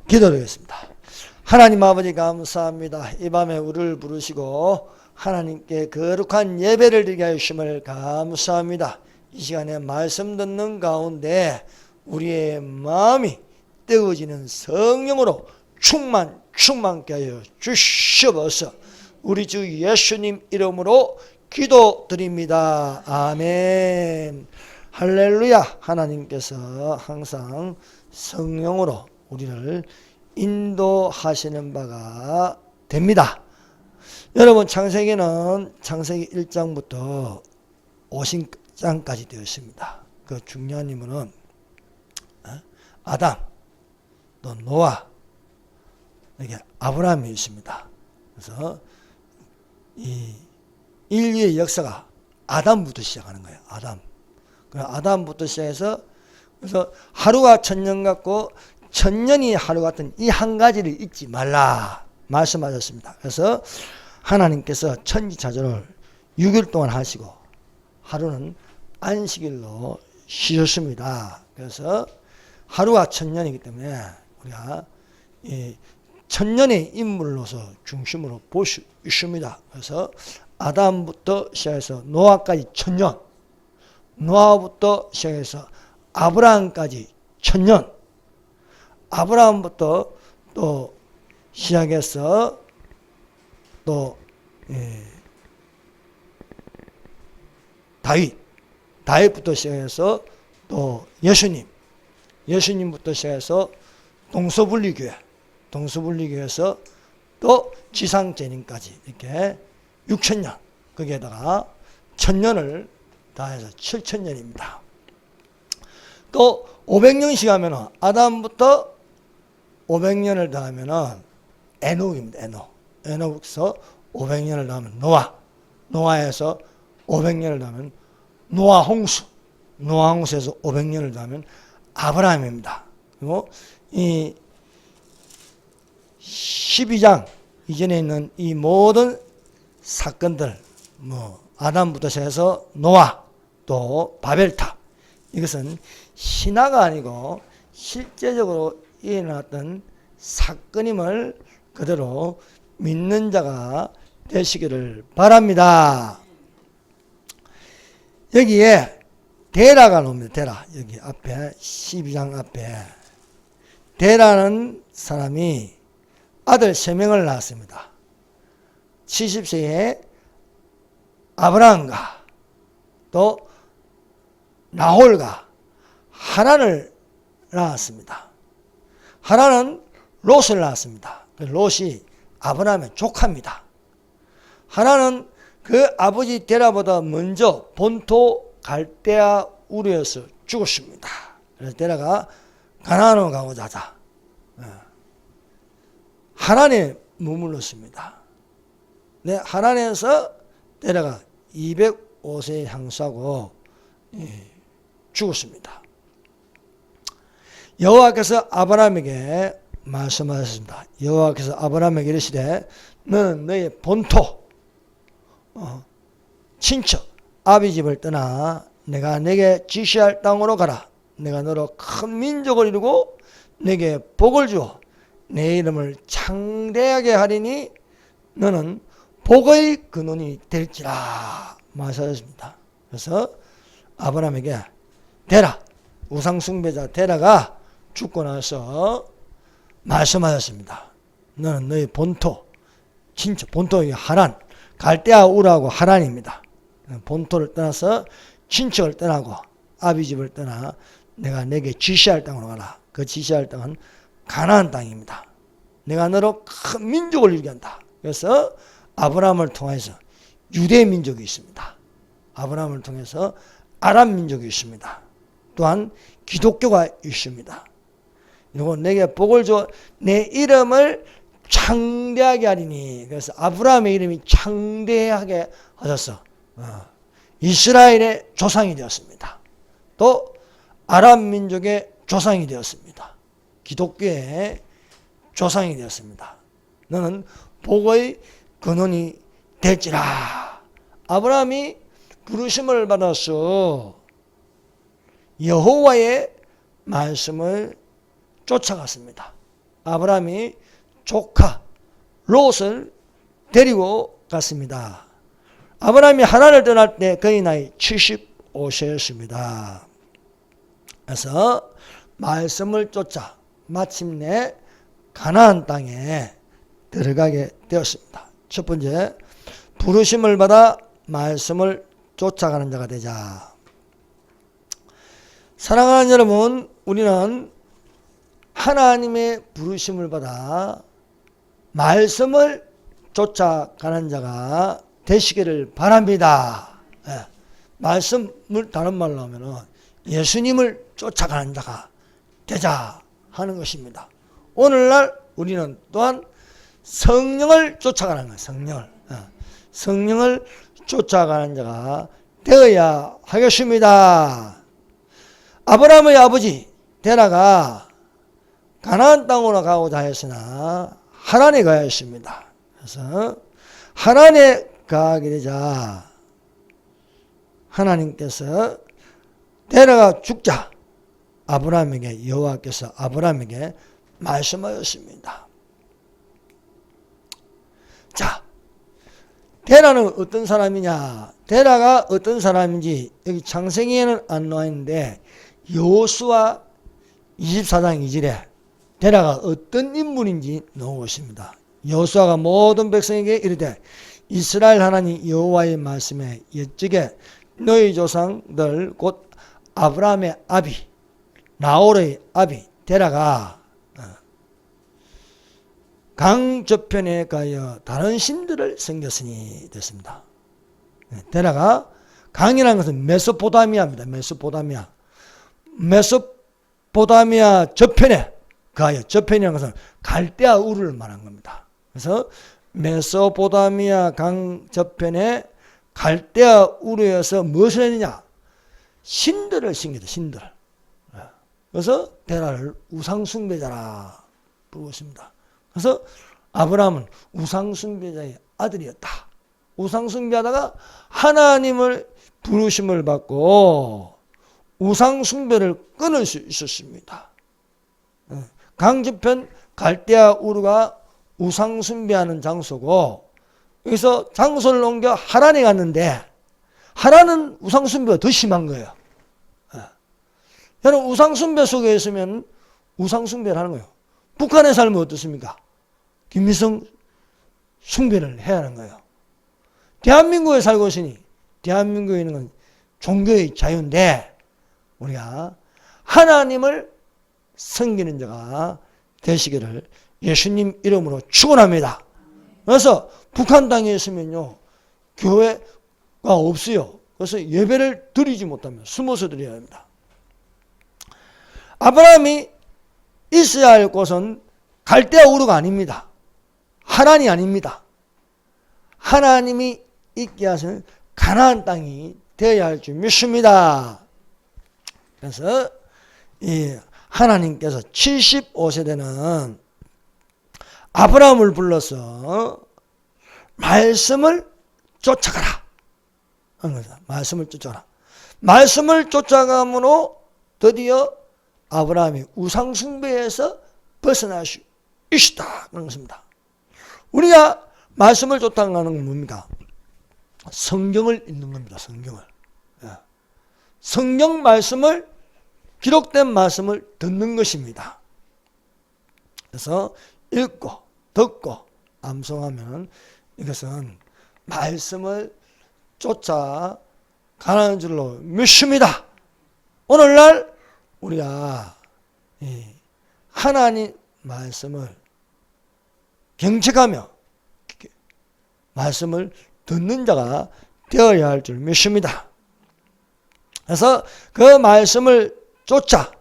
기도드리겠습니다. 하나님 아버지 감사합니다. 이 밤에 우리를 부르시고 하나님께 거룩한 예배를 드리게 하심을 감사합니다. 이 시간에 말씀 듣는 가운데 우리의 마음이 뜨거워지는 성령으로 충만케 하여 주시옵소서. 우리 주 예수님 이름으로 기도드립니다. 아멘. 할렐루야. 하나님께서 항상 성령으로 우리를 인도하시는 바가 됩니다. 여러분, 창세기는 창세기 1장부터 50장까지 되어 있습니다. 그 중요한 인물은 아담, 또 노아, 이게 아브라함이 있습니다. 그래서 이 인류의 역사가 아담부터 시작하는 거예요. 아담부터 시작해서, 그래서 하루가 천년 같고 천년이 하루 같은 이 한 가지를 잊지 말라 말씀하셨습니다. 그래서 하나님께서 천지창조를 6일 동안 하시고 하루는 안식일로 쉬셨습니다. 그래서 하루가 천년이기 때문에 우리가 이 천년의 인물로서 중심으로 볼 수 있습니다. 그래서 아담부터 시작해서 노아까지 천년, 노아부터 시작해서 아브라함까지 천년, 아브라함부터 또 시작해서 또 다윗부터 시작해서 또 예수님부터 시작해서 동서분리교회에서 또 지상재림까지 이렇게 6천년, 거기에다가 천년을 다해서 7천년입니다. 또 500년씩 하면은 아담부터 500년을 더하면은 에녹입니다. 에녹에서 500년을 더하면 노아에서 500년을 더하면 노아홍수에서 500년을 더하면 아브라함입니다. 그리고 이 12장 이전에 있는 이 모든 사건들, 아담부터 시작해서 노아, 또 바벨탑, 이것은 신화가 아니고 실제적으로 일어났던 사건임을 그대로 믿는 자가 되시기를 바랍니다. 여기에 데라가 나옵니다. 데라. 여기 앞에 12장 앞에 데라는 사람이 아들 3명을 낳았습니다. 70세에 아브라함과 또 나홀과 하란을 낳았습니다. 하란은 롯을 낳았습니다. 롯이 아브라함의 조카입니다. 하란은 그 아버지 데라보다 먼저 본토 갈대아 우르에서 죽었습니다. 그래서 데라가 가나안으로 가고자 하자 하란에 머물렀습니다. 네, 하란에서 데라가 205세에 향수하고 죽었습니다. 여호와께서 아브라함에게 말씀하셨습니다. 여호와께서 아브라함에게 이르시되 너는 너의 본토 친척 아비 집을 떠나 내가 내게 지시할 땅으로 가라. 내가 너로 큰 민족을 이루고 내게 복을 주어 내 이름을 창대하게 하리니 너는 복의 근원이 될지라 말씀하셨습니다. 그래서 아브라함에게 데라, 우상숭배자 데라가 죽고 나서 말씀하셨습니다. 너는 너의 본토, 친척, 본토의 하란, 갈대아 우르하고 하란입니다. 본토를 떠나서 친척을 떠나고 아비 집을 떠나 내가 내게 지시할 땅으로 가라. 그 지시할 땅은 가나안 땅입니다. 내가 너로 큰 민족을 이루게 한다. 그래서 아브라함을 통해서 유대 민족이 있습니다. 아브라함을 통해서 아람 민족이 있습니다. 또한 기독교가 있습니다. 그리고 내게 복을 줘 내 이름을 창대하게 하리니. 그래서 아브라함의 이름이 창대하게 하셔서 이스라엘의 조상이 되었습니다. 또 아람 민족의 조상이 되었습니다. 기독교의 조상이 되었습니다. 너는 복의 근원이 될지라. 아브라함이 부르심을 받아서 여호와의 말씀을 쫓아갔습니다. 아브라함이 조카 롯을 데리고 갔습니다. 아브라함이 하란을 떠날 때 그의 나이 75세였습니다. 그래서 말씀을 쫓아 마침내 가나안 땅에 들어가게 되었습니다. 첫 번째, 부르심을 받아 말씀을 쫓아가는 자가 되자. 사랑하는 여러분, 우리는 하나님의 부르심을 받아 말씀을 쫓아가는 자가 되시기를 바랍니다. 예, 말씀을 다른 말로 하면 예수님을 쫓아가는 자가 되자 하는 것입니다. 오늘날 우리는 또한 성령을 쫓아가는 거예요. 성령을. 성령을 쫓아가는 자가 되어야 하겠습니다. 아브라함의 아버지 데라가 가나안 땅으로 가고자 했으나 하란에 가야 했습니다. 그래서 하란에 가게 되자 하나님께서 데라가 죽자 아브라함에게 여호와께서 아브라함에게 말씀하였습니다. 자, 데라는 어떤 사람이냐? 데라가 어떤 사람인지 여기 창세기에는 안 나와 있는데 여호수아 24장 2절에 데라가 어떤 인물인지 나오고 있습니다. 여호수아가 모든 백성에게 이르되 이스라엘 하나님 여호와의 말씀에 옛적에 너희 조상들 곧 아브라함의 아비 나홀의 아비 데라가 강 저편에 가여 다른 신들을 섬겼으니 됐습니다. 데라가 강이라는 것은 메소포타미아입니다. 메소포타미아 저편에 가여, 저편이라는 것은 갈대아 우르를 말한 겁니다. 그래서 메소포타미아 강 저편에 갈대아 우르에서 무엇을 했느냐? 신들을 섬겼다. 신들. 그래서 데라를 우상숭배자라 부르고 있습니다. 그래서 아브라함은 우상숭배자의 아들이었다. 우상숭배하다가 하나님을 부르심을 받고 우상숭배를 끊을 수 있었습니다. 강저편 갈대아 우르가 우상숭배하는 장소고 여기서 장소를 옮겨 하란에 갔는데 하란은 우상숭배가 더 심한 거예요. 여러분 우상숭배 속에 있으면 우상숭배를 하는 거예요. 북한에 살면 어떻습니까? 김일성 숭배를 해야 하는 거예요. 대한민국에 살고 있으니 대한민국에 있는 건 종교의 자유인데 우리가 하나님을 섬기는 자가 되시기를 예수님 이름으로 축원합니다. 그래서 북한 땅에 있으면요 교회가 없어요. 그래서 예배를 드리지 못하면 숨어서 드려야 합니다. 아브라함이 있어야 할 곳은 갈대아 우르가 아닙니다. 하란이 아닙니다. 하나님이 있게 하시는 가나안 땅이 되어야 할 줄 믿습니다. 그래서 이 하나님께서 75세 되는 아브라함을 불러서 말씀을 쫓아가라 하는 거죠. 말씀을 쫓아가라. 말씀을 쫓아감으로 드디어 아브라함이 우상숭배에서 벗어날 수 있다 그런 것입니다. 우리가 말씀을 쫓아가는 건 뭡니까? 성경을 읽는 겁니다. 성경을. 성경 말씀을 기록된 말씀을 듣는 것입니다. 그래서 읽고 듣고 암송하면 이것은 말씀을 쫓아가는 줄로 믿습니다. 오늘날 우리가 하나님 말씀을 경책하며 말씀을 듣는 자가 되어야 할 줄 믿습니다. 그래서 그 말씀을 쫓아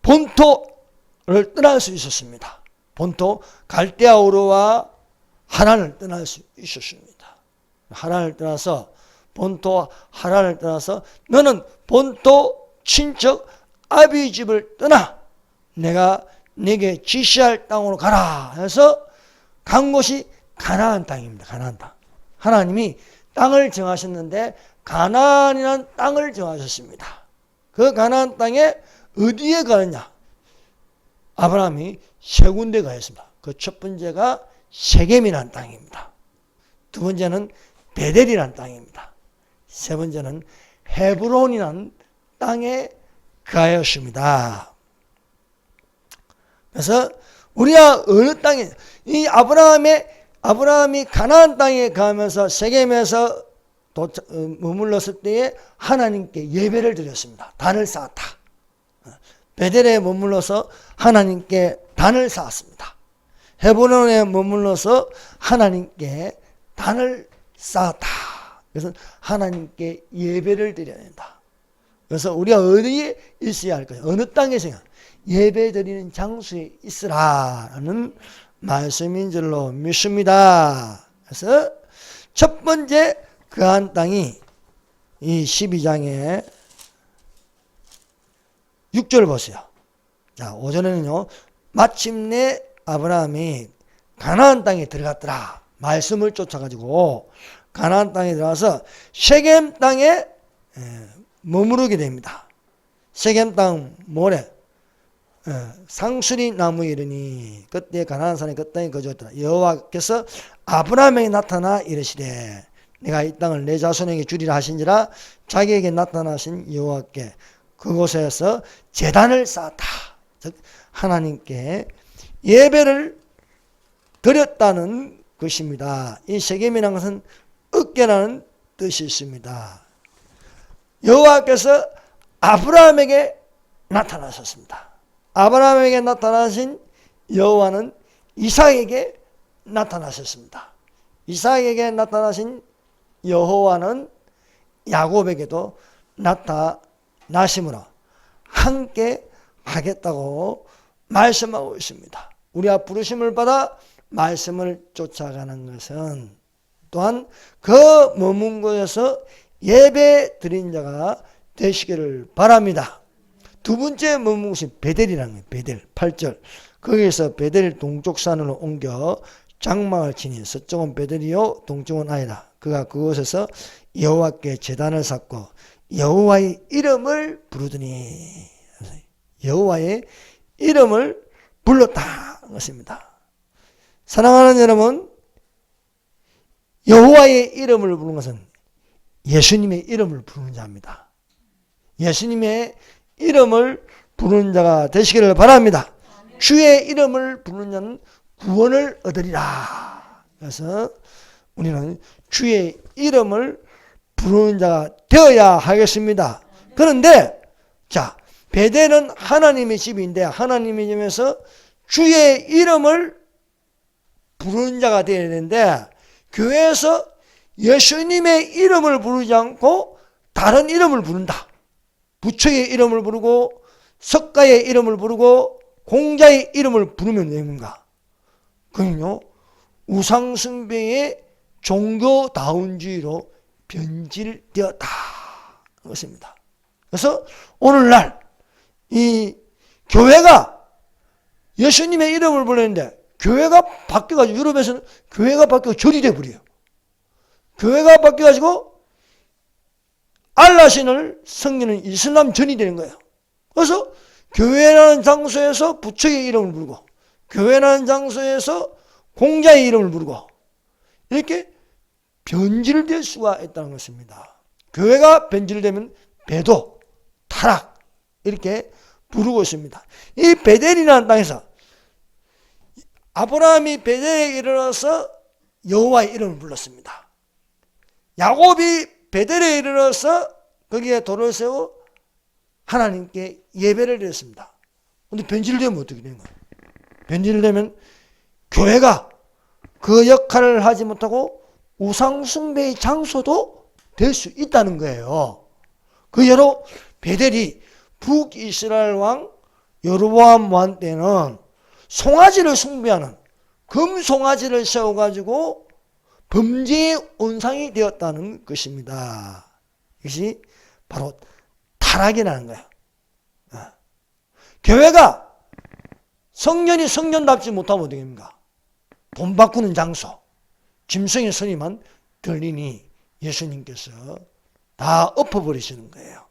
본토를 떠날 수 있었습니다. 본토 갈대아 우르와 하란을 떠날 수 있었습니다. 하란을 떠나서 본토 하란을 떠나서 너는 본토 친척 아비 집을 떠나 내가 네게 지시할 땅으로 가라 해서 간 곳이 가나안 땅입니다. 가나안 땅. 하나님이 땅을 정하셨는데 가나안이라는 땅을 정하셨습니다. 그 가나안 땅에 어디에 가느냐? 아브라함이 세 군데가 있습니다. 그 첫 번째가 세겜이라는 땅입니다. 두 번째는 베델이라는 땅입니다. 세 번째는 헤브론이라는 땅에 가였습니다. 그래서 우리가 어느 땅에, 이 아브라함이 가나안 땅에 가면서 세겜에서 머물렀을 때에 하나님께 예배를 드렸습니다. 단을 쌓았다. 베델에 머물러서 하나님께 단을 쌓았습니다. 헤브론에 머물러서 하나님께 단을 쌓았다. 그래서 하나님께 예배를 드려야 된다. 그래서 우리가 어디에 있어야 할까요? 어느 땅에서 예배 드리는 장소에 있으라는 말씀인 줄로 믿습니다. 그래서 첫 번째 그한 땅이 이 12장의 6절 보세요. 자, 오전에는요, 마침내 아브라함이 가나안 땅에 들어갔더라. 말씀을 쫓아가지고 가나안 땅에 들어가서 세겜 땅에 머무르게 됩니다. 세겜 땅 모래 상수리 나무에 이르니 그때 가나안 산에 그 땅에 거주했더라. 여호와께서 아브라함에게 나타나 이르시되 내가 이 땅을 내 자손에게 주리라 하신지라 자기에게 나타나신 여호와께 그곳에서 제단을 쌓았다. 즉 하나님께 예배를 드렸다는 것입니다. 이 세겜이라는 것은 으깨라는 뜻이 있습니다. 여호와께서 아브라함에게 나타나셨습니다. 아브라함에게 나타나신 여호와는 이삭에게 나타나셨습니다. 이삭에게 나타나신 여호와는 야곱에게도 나타나심으로 함께 하겠다고 말씀하고 있습니다. 우리가 부르심을 받아 말씀을 쫓아가는 것은 또한 그 머문 곳에서 예배 드린 자가 되시기를 바랍니다. 두 번째 머문 곳이 베델이라는 거예요. 베델 8절. 거기에서 베델 동쪽 산으로 옮겨 장막을 치니 서쪽은 베델이요 동쪽은 아이라. 그가 그곳에서 여호와께 제단을 쌓고 여호와의 이름을 부르더니 여호와의 이름을 불렀다 것입니다. 사랑하는 여러분, 여호와의 이름을 부르는 것은 예수님의 이름을 부르는 자입니다. 예수님의 이름을 부르는 자가 되시기를 바랍니다. 주의 이름을 부르는 자는 구원을 얻으리라. 그래서 우리는 주의 이름을 부르는 자가 되어야 하겠습니다. 그런데 자, 베델은 하나님의 집인데 하나님의 집에서 주의 이름을 부르는 자가 되어야 되는데 교회에서 예수님의 이름을 부르지 않고 다른 이름을 부른다. 부처의 이름을 부르고 석가의 이름을 부르고 공자의 이름을 부르면 됩니까? 그건요, 우상숭배의 종교다운주의로 변질되었다. 그것입니다. 그래서 오늘날 이 교회가 예수님의 이름을 부르는데 교회가 바뀌어가지고 유럽에서는 교회가 바뀌어 절이 돼버려요. 교회가 바뀌어가지고 알라신을 섬기는 이슬람 전이 되는 거예요. 그래서 교회라는 장소에서 부처의 이름을 부르고 교회라는 장소에서 공자의 이름을 부르고 이렇게 변질될 수가 있다는 것입니다. 교회가 변질되면 배도, 타락 이렇게 부르고 있습니다. 이 베델이라는 땅에서 아브라함이 베델에 이르러서 여호와의 이름을 불렀습니다. 야곱이 베델에 이르러서 거기에 돌을 세워 하나님께 예배를 드렸습니다. 그런데 변질되면 어떻게 되는 거예요? 변질되면 교회가 그 역할을 하지 못하고 우상숭배의 장소도 될 수 있다는 거예요. 그 예로 베델이 북이스라엘 왕 여로보암 왕 때는 송아지를 숭배하는 금송아지를 세워가지고 범죄의 온상이 되었다는 것입니다. 이것이 바로 타락이라는 거예요. 교회가 성년이 성년답지 못하면 어떻게 됩니까? 돈 바꾸는 장소, 짐승의 소리만 들리니 예수님께서 다 엎어버리시는 거예요.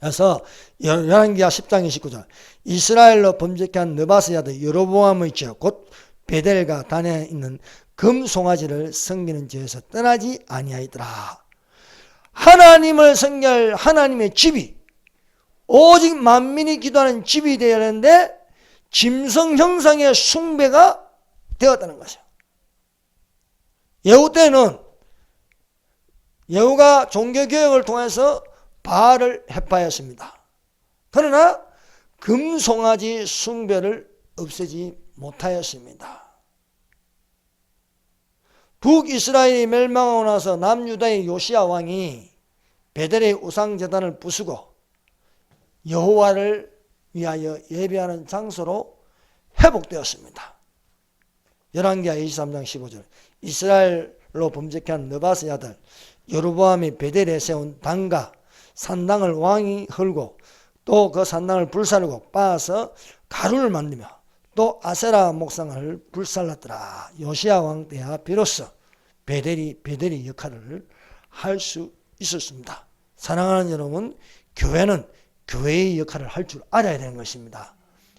그래서 열왕기하 10장 29절 이스라엘로 범죄케 한 느바스의 아들 여로보암의 죄 곧 베델과 단에 있는 금송아지를 섬기는 죄에서 떠나지 아니하였더라. 하나님을 섬길 하나님의 집이 오직 만민이 기도하는 집이 되어야 하는데 짐승 형상의 숭배가 되었다는 것이요. 예후 때는 예후가 종교개혁을 통해서 바알을 해파했습니다. 그러나 금송아지 숭배를 없애지 못하였습니다. 북이스라엘이 멸망하고 나서 남유다의 요시야 왕이 베델의 우상제단을 부수고 여호와를 위하여 예배하는 장소로 회복되었습니다. 열왕기하 23장 15절 이스라엘로 범죄케 한 느바스의 아들 여로보암이 베델에 세운 단과 산당을 왕이 헐고 또 그 산당을 불사르고 빻아서 가루를 만들며 또 아세라 목상을 불살랐더라. 요시야 왕 때야 비로소 베델이 역할을 할 수 있었습니다. 사랑하는 여러분, 교회는 교회의 역할을 할 줄 알아야 되는 것입니다.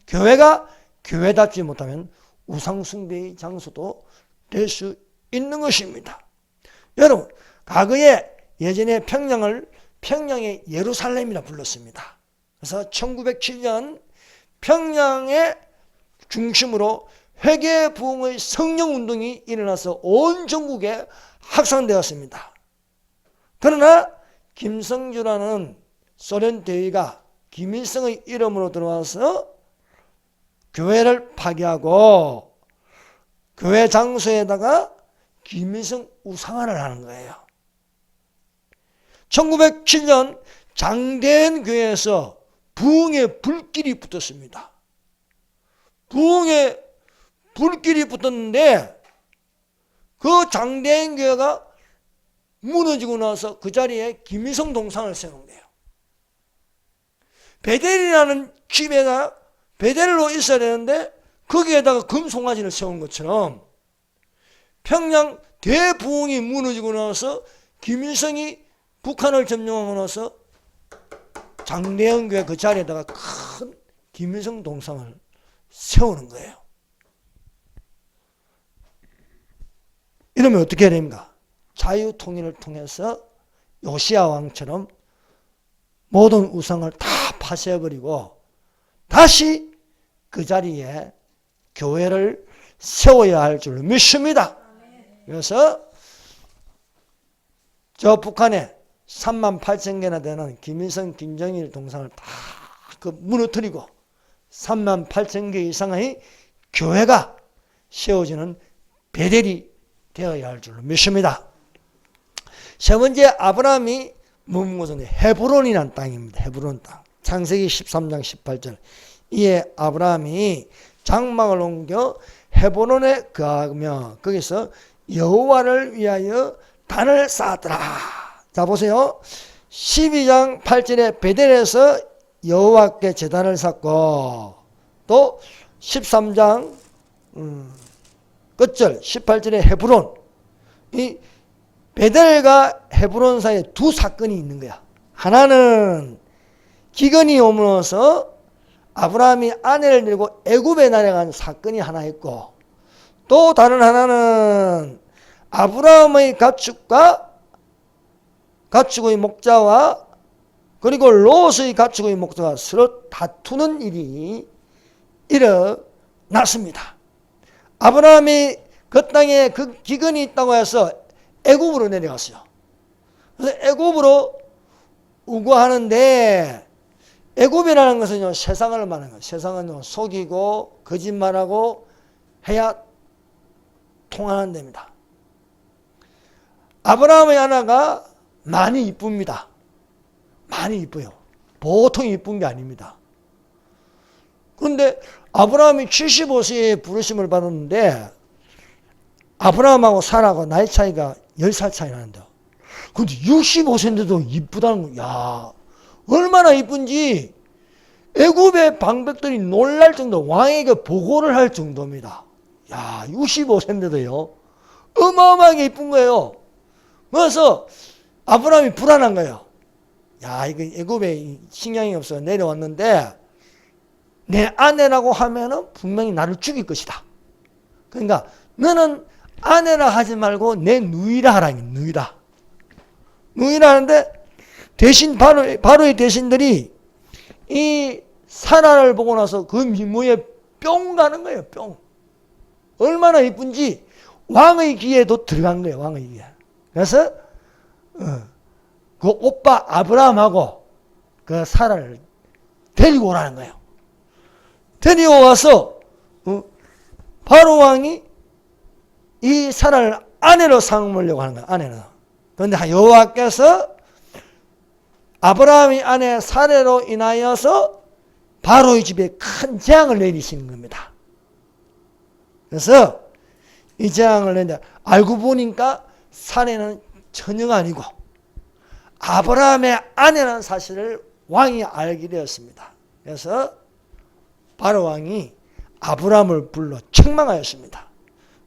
교회가 교회답지 못하면 우상숭배의 장소도 될 수 있는 것입니다. 여러분, 과거에 예전에 평양의 예루살렘이라 불렀습니다. 그래서 1907년 평양의 중심으로 회개 부흥의 성령운동이 일어나서 온 전국에 확산되었습니다. 그러나 김성주라는 소련 대위가 김일성의 이름으로 들어와서 교회를 파괴하고 교회 장소에다가 김일성 우상화를 하는 거예요. 1907년 장대현 교회에서 부흥의 불길이 붙었습니다. 부흥의 불길이 붙었는데 그 장대현 교회가 무너지고 나서 그 자리에 김일성 동상을 세운 거예요. 베델이라는 집에다 베델로 있어야 되는데 거기에다가 금송아지를 세운 것처럼 평양 대부흥이 무너지고 나서 김일성이 북한을 점령하고 나서 장대현 교회 그 자리에다가 큰 김일성 동상을 세우는 거예요. 이러면 어떻게 해야 됩니까? 자유통일을 통해서 요시야 왕처럼 모든 우상을 다 파쇄해버리고 다시 그 자리에 교회를 세워야 할 줄로 믿습니다. 그래서 저 북한에 38,000개나 되는 김일성, 김정일 동상을 다 무너뜨리고 38,000개 이상의 교회가 세워지는 베델이 되어야 할 줄로 믿습니다. 세 번째, 아브라함이 머문 곳은 헤브론이라는 땅입니다. 헤브론 땅. 창세기 13장 18절 이에 아브라함이 장막을 옮겨 헤브론에 거하며 거기서 여호와를 위하여 단을 쌓았더라. 자 보세요. 12장 8절에 베델에서 여호와께 제단을 쌓고 또 13장 끝절 18절에 헤브론, 이 베델과 헤브론 사이에 두 사건이 있는 거야. 하나는 기근이 오면서 아브라함이 아내를 들고 애굽에 내려간 사건이 하나 있고 또 다른 하나는 아브라함의 가축의 목자와 그리고 롯의 가축의 목자가 서로 다투는 일이 일어났습니다. 아브라함이 그 땅에 그 기근이 있다고 해서 애굽으로 내려갔어요. 그래서 애굽으로 우거하는데 애굽이라는 것은요, 세상을 말하는 거예요. 세상은 속이고 거짓말하고 해야 통하는 데입니다. 아브라함의 아내가 많이 이쁩니다. 많이 이뻐요. 보통 이쁜 게 아닙니다. 그런데 아브라함이 75세에 부르심을 받았는데 아브라함하고 사라하고 나이 차이가 10살 차이 나는데요. 그런데 65세인데도 이쁘다는 거야. 야, 얼마나 이쁜지 애굽의 방백들이 놀랄 정도, 왕에게 보고를 할 정도입니다. 야, 65세인데도요. 어마어마하게 이쁜 거예요. 그래서 아브라함이 불안한 거예요. 야, 이거 애굽에 식량이 없어 내려왔는데 내 아내라고 하면은 분명히 나를 죽일 것이다. 그러니까 너는 아내라 하지 말고 내 누이라 하라. 누이라. 누이라 하는데 대신 바로의 대신들이 이 사라를 보고 나서 그 미모에 뿅 가는 거예요. 뿅. 얼마나 이쁜지 왕의 귀에도 들어간 거예요. 왕의 귀에. 그래서 그 오빠 아브라함하고 그 사라를 데리고 오라는 거예요. 데리고 와서 바로 왕이 이 사라를 아내로 삼으려고 하는 거예요. 아내로. 그런데 여호와께서 아브라함의 아내 사라로 인하여서 바로의 집에 큰 재앙을 내리시는 겁니다. 그래서 이 재앙을 내는데 알고 보니까 사라는 처녀가 아니고 아브라함의 아내라는 사실을 왕이 알게 되었습니다. 그래서 바로 왕이 아브라함을 불러 책망하였습니다.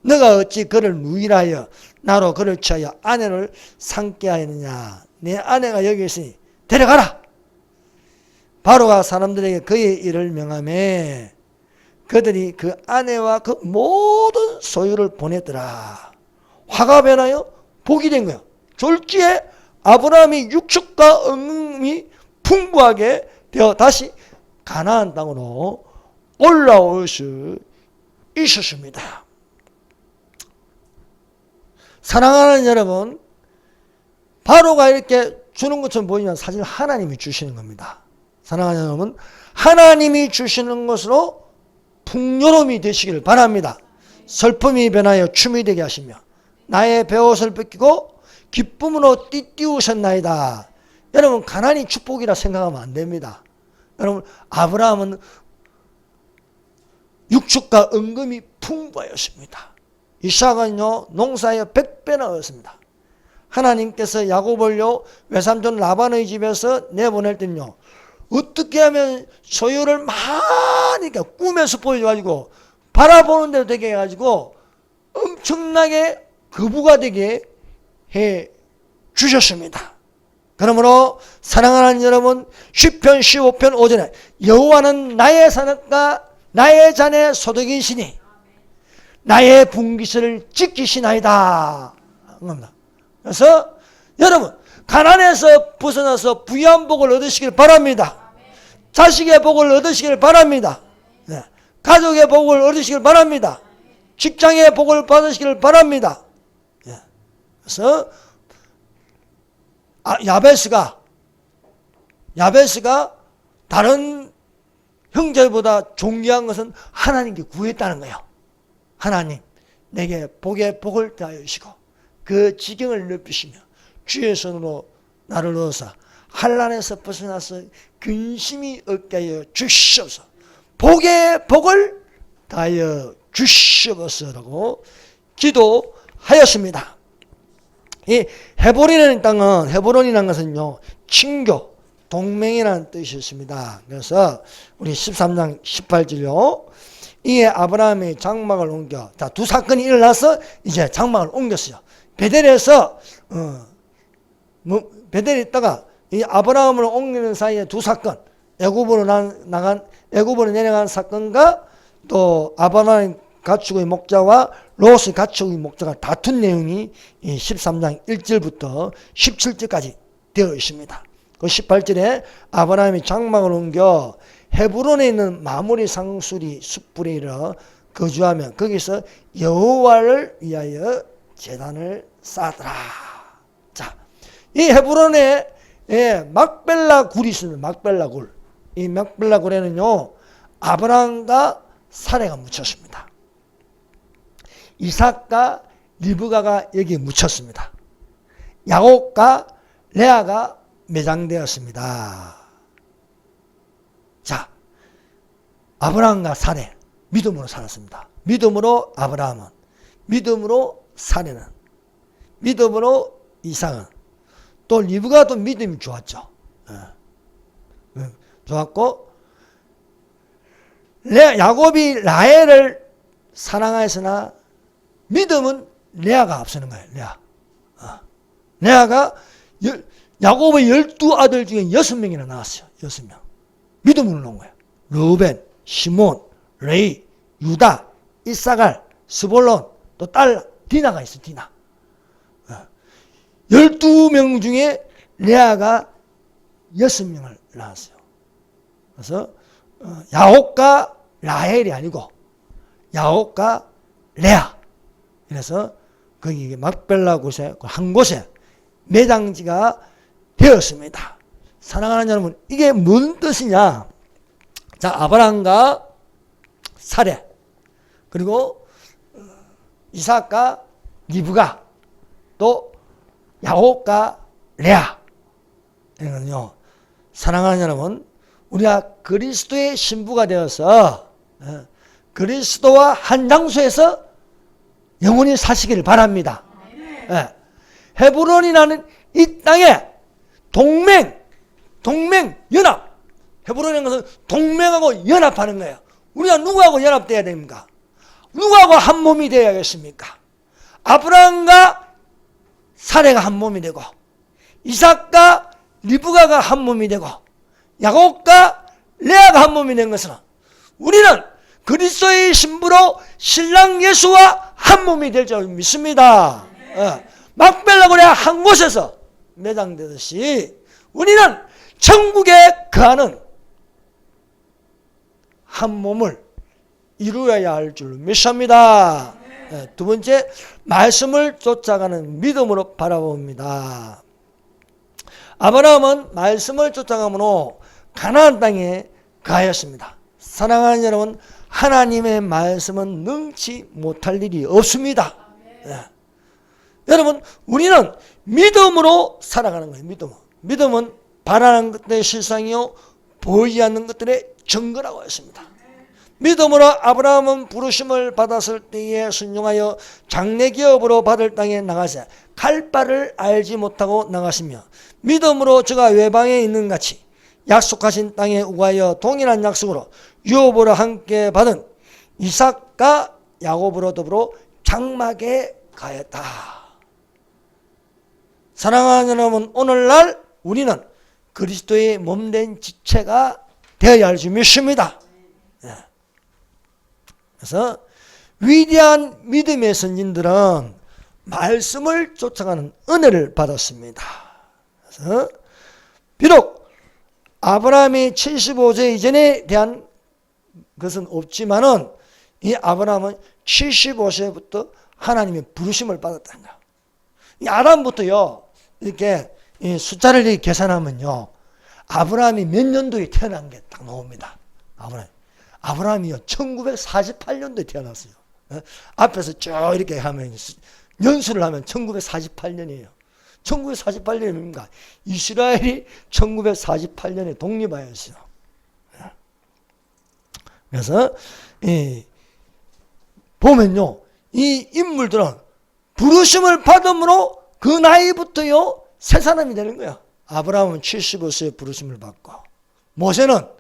너가 어찌 그를 누이라 하여 나로 그를 취하여 아내를 삼게 하였느냐. 내 아내가 여기 있으니 데려가라. 바로가 사람들에게 그의 일을 명하매 그들이 그 아내와 그 모든 소유를 보냈더라. 화가 변하여 복이 된 거예요. 졸지에 아브라함이 육축과 은금이 풍부하게 되어 다시 가나안 땅으로 올라올 수 있었습니다. 사랑하는 여러분, 바로가 이렇게 주는 것처럼 보이면 사실 하나님이 주시는 겁니다. 사랑하는 여러분, 하나님이 주시는 것으로 풍요로움이 되시기를 바랍니다. 슬픔이 변하여 춤이 되게 하시며 나의 베옷을 벗기고 기쁨으로 띠띠우셨나이다. 여러분, 가난이 축복이라 생각하면 안 됩니다. 여러분, 아브라함은 육축과 은금이 풍부하였습니다. 이삭은요 농사에 100배나 얻었습니다. 하나님께서 야곱을요 외삼촌 라반의 집에서 내보낼 때는요 어떻게 하면 소유를 많이 꿈에서 보여가지고 바라보는 대로 되게 해가지고 엄청나게 거부가 되게 해 주셨습니다. 그러므로 사랑하는 여러분, 시편 15편 5절에 여호와는 나의 산업과 나의 잔의 소득이시니 나의 분깃을 지키시나이다. 그래서 여러분, 가난에서 벗어나서 부유한 복을 얻으시길 바랍니다. 자식의 복을 얻으시길 바랍니다. 네. 가족의 복을 얻으시길 바랍니다. 직장의 복을 받으시길 바랍니다. 네. 그래서 야베스가 다른 형제보다 존귀한 것은 하나님께 구했다는 거예요. 하나님, 내게 복을 다하여 주시고 그 지경을 넓히시며 주의 손으로 나를 넣어서 환난에서 벗어나서 근심이 없게 하여 주시옵소서. 복을 다하여 주시옵소서라고 기도하였습니다. 이 헤브론이라는 땅은, 헤브론이라는 것은요 친교, 동맹이라는 뜻이었습니다. 그래서 우리 13장 18절요. 이에 아브라함이 장막을 옮겨, 자, 두 사건이 일어나서 이제 장막을 옮겼어요. 베델에서 베델에 있다가 이 아브라함을 옮기는 사이에 두 사건, 애굽으로 내려간 사건과 또 아브라함 가축의 목자와 롯의 가축의 목자가 다툰 내용이 13장 1절부터 17절까지 되어 있습니다. 그 18절에 아브라함이 장막을 옮겨 헤브론에 있는 마므리 상수리 숯불에 이르러 거주하며 거기서 여호와를 위하여 제단을 쌓더라. 자, 이 헤브론에 막벨라 굴이 있습니다. 막벨라 굴. 이 막벨라 굴에는요 아브라함과 사레가 묻혔습니다. 이삭과 리브가가 여기에 묻혔습니다. 야곱과 레아가 매장되었습니다. 자, 아브라함과 사레 믿음으로 살았습니다. 믿음으로 아브라함은, 믿음으로 사레는, 믿음으로 이삭은, 또 리브가도 믿음이 좋았죠. 좋았고, 야곱이 라헬을 사랑하였으나 믿음은 레아가 앞서는 거예요. 레아가 야곱의 12아들 중에 6명이나 나왔어요. 6명. 믿음으로 놓은 거예요. 르우벤, 시몬, 레이, 유다, 이사갈, 스볼론, 또 딸 디나가 있어. 디나. 12명 중에 레아가 6명을 낳았어요. 그래서 야곱과 라헬이 아니고 야곱과 레아. 그래서 거기 막벨라 곳에 한 곳에 매장지가 되었습니다. 사랑하는 여러분, 이게 무슨 뜻이냐? 자, 아브라함과 사레, 그리고 이삭과 리브가, 또 야곱과 레아. 이거는요, 사랑하는 여러분, 우리가 그리스도의 신부가 되어서 그리스도와 한 장소에서 영원히 사시기를 바랍니다. 헤브론이라는 이 땅에 연합. 헤브론이라는 것은 동맹하고 연합하는 거예요. 우리가 누구하고 연합돼야 됩니까? 누구하고 한 몸이 되어야겠습니까? 아브라함과 사레가 한 몸이 되고, 이삭과 리브가가 한 몸이 되고, 야곱과 레아가 한 몸이 된 것은 우리는 그리스도의 신부로 신랑 예수와 한 몸이 될 줄 믿습니다. 막벨라 고레 한 곳에서 매장되듯이 우리는 천국에 거하는 한 몸을 이루어야 할 줄 믿습니다. 두 번째, 말씀을 쫓아가는 믿음으로 바라봅니다. 아브라함은 말씀을 쫓아가므로 가나안 땅에 가하였습니다. 사랑하는 여러분, 하나님의 말씀은 능치 못할 일이 없습니다. 여러분, 우리는 믿음으로 살아가는 거예요. 믿음은 바라는 것들의 실상이요 보이지 않는 것들의 증거라고 했습니다. 믿음으로 아브라함은 부르심을 받았을 때에 순종하여 장래 기업으로 받을 땅에 나가서 갈 바를 알지 못하고 나가시며, 믿음으로 저가 외방에 있는 같이 약속하신 땅에 우하여 동일한 약속으로 유업으로 함께 받은 이삭과 야곱으로 더불어 장막에 가였다. 사랑하는 여러분, 오늘날 우리는 그리스도의 몸된 지체가 되어야 할 줄 믿습니다. 그래서 위대한 믿음의 선진들은 말씀을 쫓아가는 은혜를 받았습니다. 그래서 비록 아브라함이 75세 이전에 대한 것은 없지만은 이 아브라함은 75세부터 하나님의 부르심을 받았다는 거예요. 이 아담부터요, 이렇게 이 숫자를 이렇게 계산하면요, 아브라함이 몇 년도에 태어난 게 딱 나옵니다. 아브라함이요 1948년도에 태어났어요. 앞에서 쭉 이렇게 하면 연수를 하면 1948년이에요. 1948년이 뭡니까? 이스라엘이 1948년에 독립하였어요. 그래서 보면요, 이 인물들은 부르심을 받음으로 그 나이부터요 새 사람이 되는 거예요. 아브라함은 75세에 부르심을 받고, 모세는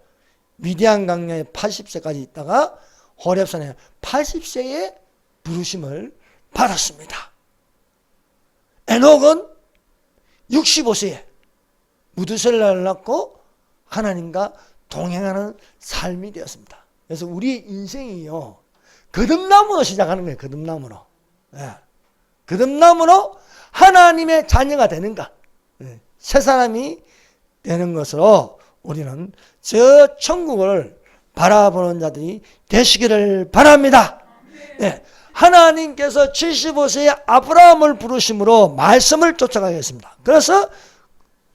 미디안 강야에 80세까지 있다가 호렙산에 80세에 부르심을 받았습니다. 에녹은 65세에 무드셀라를 낳고 하나님과 동행하는 삶이 되었습니다. 그래서 우리 인생이요 거듭남으로 시작하는 거예요. 거듭남으로. 거듭남으로 하나님의 자녀가 되는가, 새 사람이 되는 것으로 우리는 저 천국을 바라보는 자들이 되시기를 바랍니다. 하나님께서 75세에 아브라함을 부르심으로 말씀을 쫓아가겠습니다. 그래서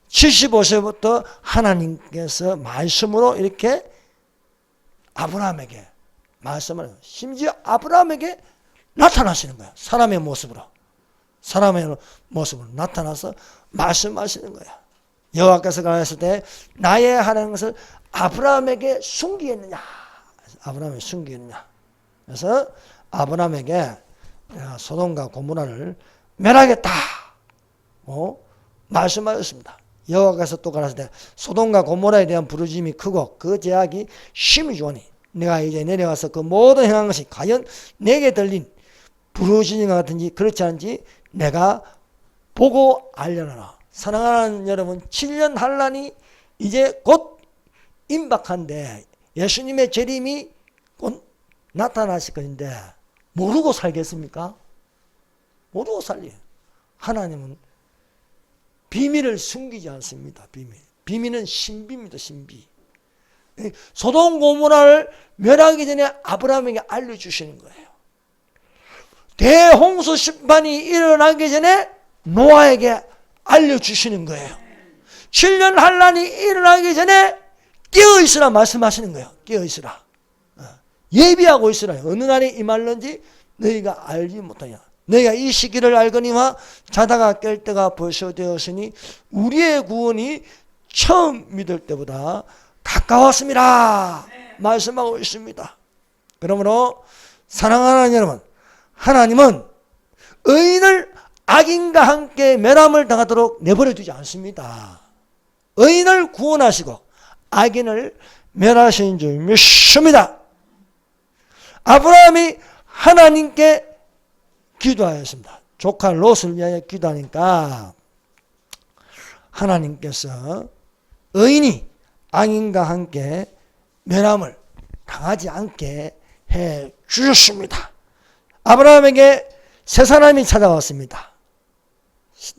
75세부터 하나님께서 말씀으로 이렇게 아브라함에게 말씀을, 심지어 아브라함에게 나타나시는 거예요. 사람의 모습으로 나타나서 말씀하시는 거예요. 여호와께서 가르쳤을 때 나의 하는 것을 아브라함에게 숨기겠느냐. 아브라함에게 숨기겠느냐. 그래서 아브라함에게 소돔과 고모라를 멸하겠다 말씀하셨습니다. 여호와께서 또 가르쳤을 때 소돔과 고모라에 대한 부르짐이 크고 그 제약이 심히 좋으니 내가 이제 내려가서 그 모든 행한 것이 과연 내게 들린 부르짖는 것 같은지 그렇지 않은지 내가 보고 알려노라. 사랑하는 여러분, 7년 환란이 이제 곧 임박한데 예수님의 재림이 곧 나타나실 것인데 모르고 살겠습니까? 모르고 살려요. 하나님은 비밀을 숨기지 않습니다. 비밀은 신비입니다. 신비. 소돔 고모라를 멸하기 전에 아브라함에게 알려주시는 거예요. 대홍수 심판이 일어나기 전에 노아에게 알려주시는 거예요. 7년 환란이 일어나기 전에 깨어있으라 말씀하시는 거예요. 깨어있으라. 예비하고 있으라. 어느 날에 임할런지 너희가 알지 못하냐. 너희가 이 시기를 알거니와 자다가 깰 때가 벌써 되었으니 우리의 구원이 처음 믿을 때보다 가까웠습니다. 말씀하고 있습니다. 그러므로 사랑하는 여러분, 하나님은 의인을 악인과 함께 멸함을 당하도록 내버려 두지 않습니다. 의인을 구원하시고 악인을 멸하시는 줄 믿습니다. 아브라함이 하나님께 기도하였습니다. 조카 롯을 위하여 기도하니까 하나님께서 의인이 악인과 함께 멸함을 당하지 않게 해 주셨습니다. 아브라함에게 세 사람이 찾아왔습니다.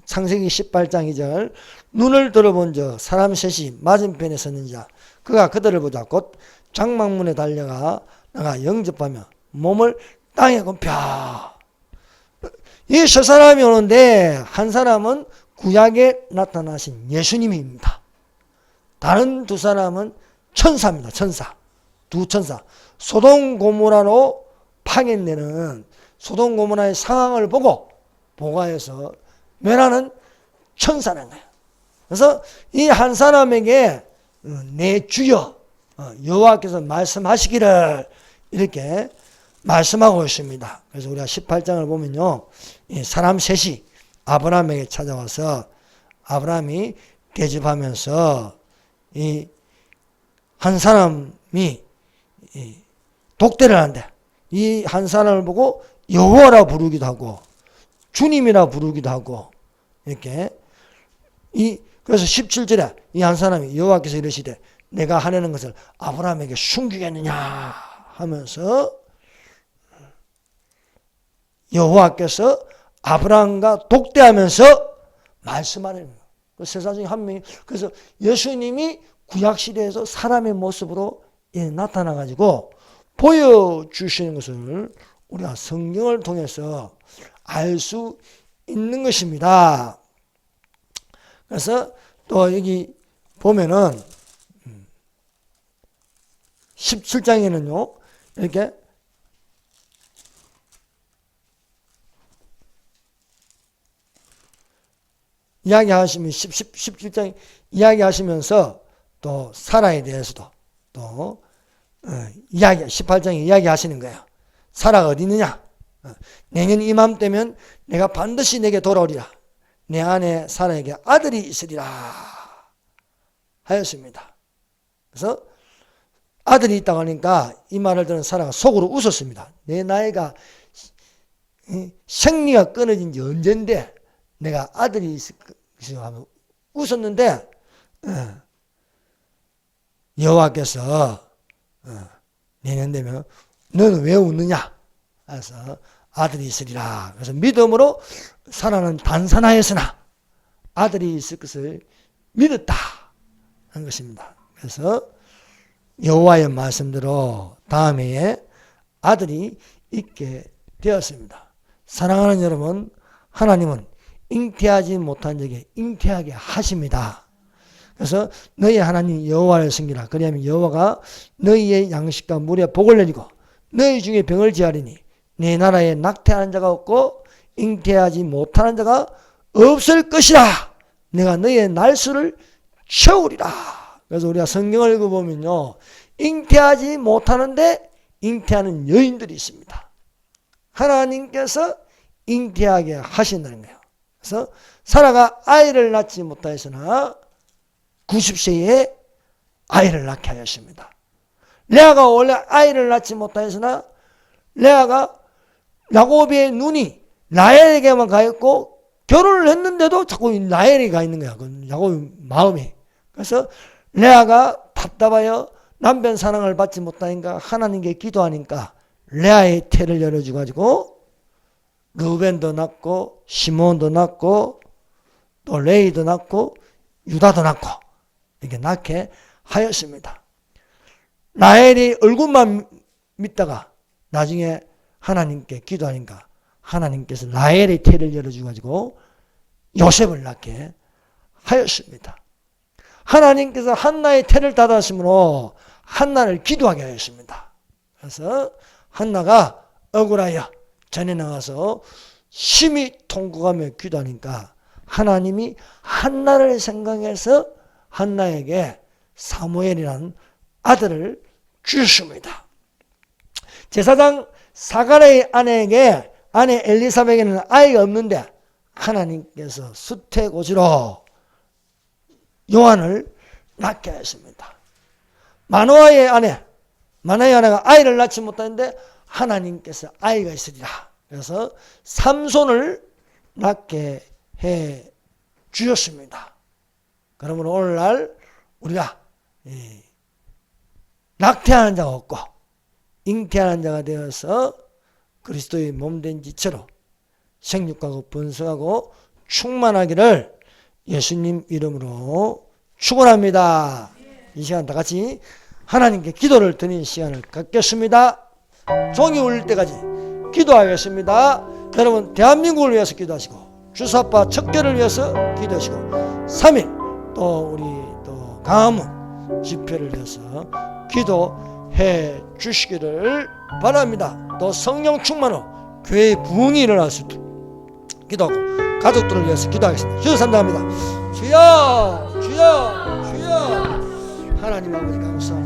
창세기 18장 2절 눈을 들어본 자 사람 셋이 맞은편에 섰는 자 그가 그들을 보자 곧 장막문에 달려가 나가 영접하며 몸을 땅에 굽혀. 이 세 사람이 오는데 한 사람은 구약에 나타나신 예수님입니다. 다른 두 사람은 천사입니다. 천사. 두 천사. 소돔 고모라로 파견되는 소돔 고모라의 상황을 보고 보고해서 멸하는 천사라는 거예요. 그래서 이 한 사람에게 내 주여 여호와께서 말씀하시기를 이렇게 말씀하고 있습니다. 그래서 우리가 18장을 보면요. 이 사람 셋이 아브라함에게 찾아와서 아브라함이 대접하면서 이 한 사람이 독대를 하는데 이 한 사람을 보고 여호와라 부르기도 하고 주님이라 부르기도 하고 이렇게 그래서 17절에 이 한 사람이 여호와께서 이르시되 내가 하려는 것을 아브라함에게 숨기겠느냐 하면서 여호와께서 아브라함과 독대하면서 말씀하는 거예요. 그 세상 중에 한 명이 그래서 예수님이 구약시대에서 사람의 모습으로 나타나가지고 보여주시는 것을 우리가 성경을 통해서 알 수 있는 것입니다. 그래서 또 여기 보면은 17장에는요 이렇게 이야기하시면 17장 이야기하시면서 또 사라에 대해서도 또 18장에 이야기하시는 거예요. 사라가 어디 있느냐? 내년 이맘때면 내가 반드시 내게 돌아오리라. 내 아내 사라에게 아들이 있으리라 하였습니다. 그래서 아들이 있다고 하니까 이 말을 들은 사라가 속으로 웃었습니다. 내 나이가 생리가 끊어진 지 언젠데 내가 아들이 있으리라 하면 웃었는데 여호와께서 내년 되면 너는 왜 웃느냐? 그래서 아들이 있으리라. 그래서 믿음으로 사라는 단산하였으나 아들이 있을 것을 믿었다 하는 것입니다. 그래서 여호와의 말씀대로 다음 해에 아들이 있게 되었습니다. 사랑하는 여러분, 하나님은 잉태하지 못한 적에 잉태하게 하십니다. 그래서 너희 하나님 여호와를 섬기라. 그리하면 여호와가 너희의 양식과 물에 복을 내리고 너희 중에 병을 지하리니 내 나라에 낙태하는 자가 없고 잉태하지 못하는 자가 없을 것이라. 내가 너희의 날수를 채우리라. 그래서 우리가 성경을 읽어보면요 잉태하지 못하는데 잉태하는 여인들이 있습니다. 하나님께서 잉태하게 하신다는 거예요. 그래서 사라가 아이를 낳지 못하였으나 90세에 아이를 낳게 하였습니다. 레아가 원래 아이를 낳지 못하였으나 레아가 야곱의 눈이 라헬에게만 가있고 결혼을 했는데도 자꾸 라헬이 가 있는 거야. 그 야곱 마음이. 그래서 레아가 답답하여 남편 사랑을 받지 못하니까 하나님께 기도하니까 레아의 태를 열어줘 가지고 르벤도 낳고 시몬도 낳고 또 레이도 낳고 유다도 낳고 이렇게 낳게 하였습니다. 라헬이 얼굴만 믿다가 나중에 하나님께 기도하니까 하나님께서 라헬의 태를 열어줘 가지고 요셉을 낳게 하였습니다. 하나님께서 한나의 태를 닫았으므로 한나를 기도하게 하였습니다. 그래서 한나가 억울하여 전에 나가서 심히 통곡하며 기도하니까 하나님이 한나를 생각해서 한나에게 사무엘이라는 아들을 주셨습니다. 제사장 사가랴의 아내 엘리사벳에게는 아이가 없는데 하나님께서 수태고지로 요한을 낳게 하였습니다. 마노아의 아내가 아이를 낳지 못하는데 하나님께서 아이가 있으리라. 그래서 삼손을 낳게 해 주셨습니다. 그러므로 오늘날 우리가 낙태하는 자가 없고 잉태하는 자가 되어서 그리스도의 몸된 지체로 생육하고 번성하고 충만하기를 예수님 이름으로 축원합니다. 이 시간 다 같이 하나님께 기도를 드리는 시간을 갖겠습니다. 종이 울릴 때까지 기도하겠습니다. 여러분 대한민국을 위해서 기도하시고 주사파 척결을 위해서 기도하시고 3일 또 우리 또 강화문 집회를 위해서 기도해 주시기를 바랍니다. 또 성령 충만으로 교회의 부흥이 일어날 수 있도록 기도하고 가족들을 위해서 기도하겠습니다. 주여 감사합니다. 주여 하나님 아버지 감사합니다.